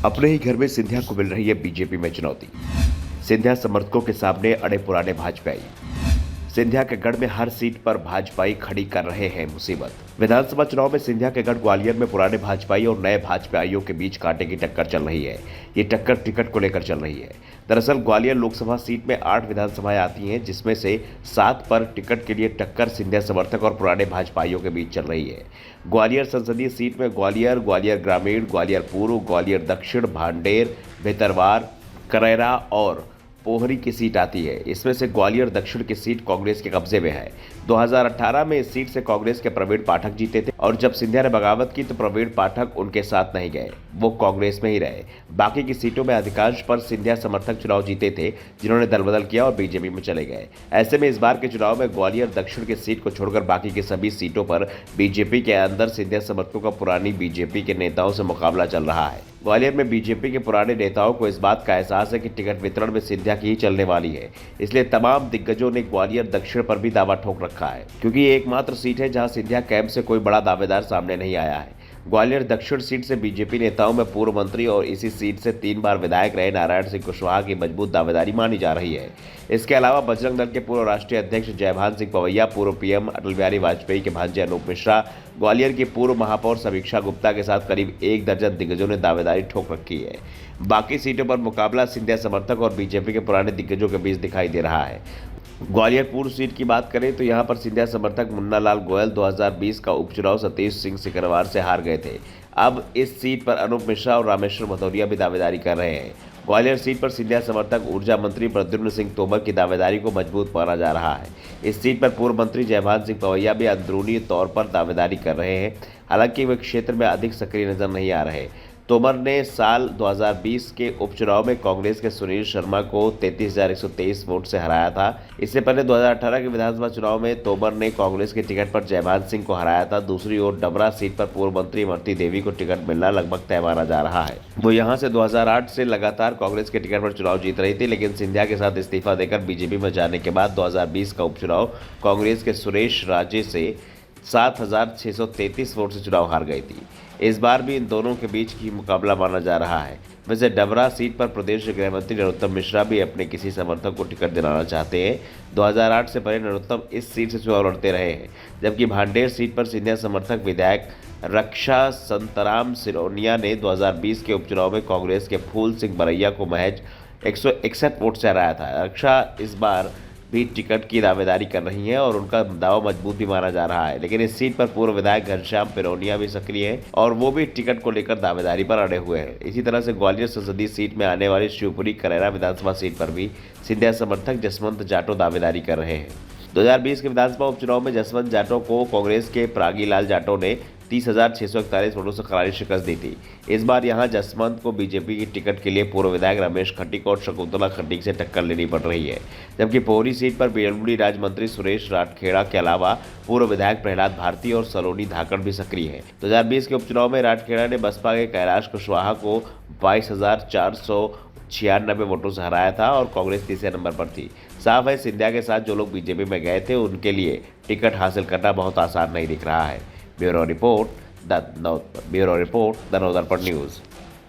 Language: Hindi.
अपने ही घर में सिंधिया को मिल रही है बीजेपी में चुनौती। सिंधिया समर्थकों के सामने अड़े पुराने भाजपाई। सिंधिया के गढ़ में हर सीट पर भाजपाई खड़ी कर रहे हैं मुसीबत। विधानसभा चुनाव में सिंधिया के गढ़ ग्वालियर में पुराने भाजपाई और नए भाजपाइयों के बीच कांटे की टक्कर चल रही है। ये टक्कर टिकट को लेकर चल रही है। दरअसल ग्वालियर लोकसभा सीट में 8 विधानसभाएं आती हैं, जिसमें से 7 पर टिकट के लिए टक्कर सिंधिया समर्थक और पुराने भाजपाइयों के बीच चल रही है। ग्वालियर संसदीय सीट में ग्वालियर, ग्वालियर ग्रामीण, ग्वालियर पूर्व, ग्वालियर दक्षिण, भांडेर, भितरवार, करैरा और पोहरी की सीट आती है। इसमें से ग्वालियर दक्षिण की सीट कांग्रेस के कब्जे में है। 2018 में इस सीट से कांग्रेस के प्रवीण पाठक जीते थे और जब सिंधिया ने बगावत की तो प्रवीण पाठक उनके साथ नहीं गए, वो कांग्रेस में ही रहे। बाकी की सीटों में अधिकांश पर सिंधिया समर्थक चुनाव जीते थे, जिन्होंने दल बदल किया और बीजेपी में चले गए। ऐसे में इस बार के चुनाव में ग्वालियर दक्षिण की सीट को छोड़कर बाकी की सभी सीटों पर बीजेपी के अंदर सिंधिया समर्थकों का पुरानी बीजेपी के नेताओं से मुकाबला चल रहा है। ग्वालियर में बीजेपी के पुराने नेताओं को इस बात का एहसास है कि टिकट वितरण में सिंधिया की ही चलने वाली है, इसलिए तमाम दिग्गजों ने ग्वालियर दक्षिण पर भी दावा ठोक रखा है, क्योंकि ये एकमात्र सीट है जहां सिंधिया कैंप से कोई बड़ा दावेदार सामने नहीं आया है। ग्वालियर दक्षिण सीट से बीजेपी नेताओं में पूर्व मंत्री और इसी सीट से 3 बार विधायक रहे नारायण सिंह कुशवाहा की मजबूत दावेदारी मानी जा रही है। इसके अलावा बजरंग दल के पूर्व राष्ट्रीय अध्यक्ष जयभान सिंह पवैया, पूर्व पीएम अटल बिहारी वाजपेयी के भांजे अनूप मिश्रा, ग्वालियर की पूर्व महापौर समीक्षा गुप्ता के साथ करीब 1 दर्जन दिग्गजों ने दावेदारी ठोक रखी है। बाकी सीटों पर मुकाबला सिंधिया समर्थक और बीजेपी के पुराने दिग्गजों के बीच दिखाई दे रहा है। ग्वालियर पूर्व सीट की बात करें तो यहां पर सिंधिया समर्थक मुन्ना लाल गोयल 2020 का उपचुनाव सतीश सिंह सिकरवार से हार गए थे। अब इस सीट पर अनूप मिश्रा और रामेश्वर भदौरिया भी दावेदारी कर रहे हैं। ग्वालियर सीट पर सिंधिया समर्थक ऊर्जा मंत्री प्रद्युम्न सिंह तोमर की दावेदारी को मजबूत माना जा रहा है। इस सीट पर पूर्व मंत्री जयभान सिंह पवैया भी अंदरूनी तौर पर दावेदारी कर रहे हैं, हालांकि वे क्षेत्र में अधिक सक्रिय नजर नहीं आ रहे। तोमर ने साल 2020 के उपचुनाव में कांग्रेस के सुनील शर्मा को 33,123 वोट से हराया था। इससे पहले 2018 के विधानसभा चुनाव में तोमर ने कांग्रेस के टिकट पर जयभान सिंह को हराया था। दूसरी ओर डबरा सीट पर पूर्व मंत्री इमरती देवी को टिकट मिलना लगभग तय माना जा रहा है। वो यहां से 2008 से लगातार कांग्रेस के टिकट पर चुनाव जीत रही थी, लेकिन सिंधिया के साथ इस्तीफा देकर बीजेपी में जाने के बाद 2020 का उपचुनाव कांग्रेस के सुरेश राजे से 7,633 वोट से चुनाव हार गई थी। इस बार भी इन दोनों के बीच की मुकाबला माना जा रहा है। वैसे डबरा सीट पर प्रदेश गृह मंत्री नरोत्तम मिश्रा भी अपने किसी समर्थक को टिकट दिलाना चाहते हैं। 2008 से पहले नरोत्तम इस सीट से चुनाव लड़ते रहे हैं, जबकि भांडेर सीट पर सिंधिया समर्थक विधायक रक्षा संतराम सिरोनिया ने 2020 के उपचुनाव में कांग्रेस के फूल सिंह बरैया को महज 161 वोट से हराया था। रक्षा इस बार भी टिकट की दावेदारी कर रही हैं और उनका दावा मजबूत भी माना जा रहा है, लेकिन इस सीट पर पूर्व विधायक घनश्याम पिरोनिया भी सक्रिय हैं और वो भी टिकट को लेकर दावेदारी पर अड़े हुए हैं। इसी तरह से ग्वालियर संसदीय सीट में आने वाली शिवपुरी करैरा विधानसभा सीट पर भी सिंधिया समर्थक जसवंत जाटो दावेदारी कर रहे हैं। 2020 के विधानसभा उपचुनाव में जसवंत जाटो को कांग्रेस के प्रागीलाल जाटो ने 30,641 वोटों से करारी शिकस्त दी थी। इस बार यहां जसवंत को बीजेपी की टिकट के लिए पूर्व विधायक रमेश खटीक और शकुंतला खटीक से टक्कर लेनी पड़ रही है, जबकि पोहरी सीट पर पीडब्ल्यूडी राज्य मंत्री सुरेश राठखेड़ा के अलावा पूर्व विधायक प्रहलाद भारती और सलोनी धाकड़ भी सक्रिय हैं। 2020 के उपचुनाव में राठखेड़ा ने बसपा के कैलाश कुशवाहा को 22,496 वोटों से हराया था और कांग्रेस तीसरे नंबर पर थी। साफ है, सिंधिया के साथ जो लोग बीजेपी में गए थे उनके लिए टिकट हासिल करना बहुत आसान नहीं दिख रहा है। Bureau report the Navdarpan news.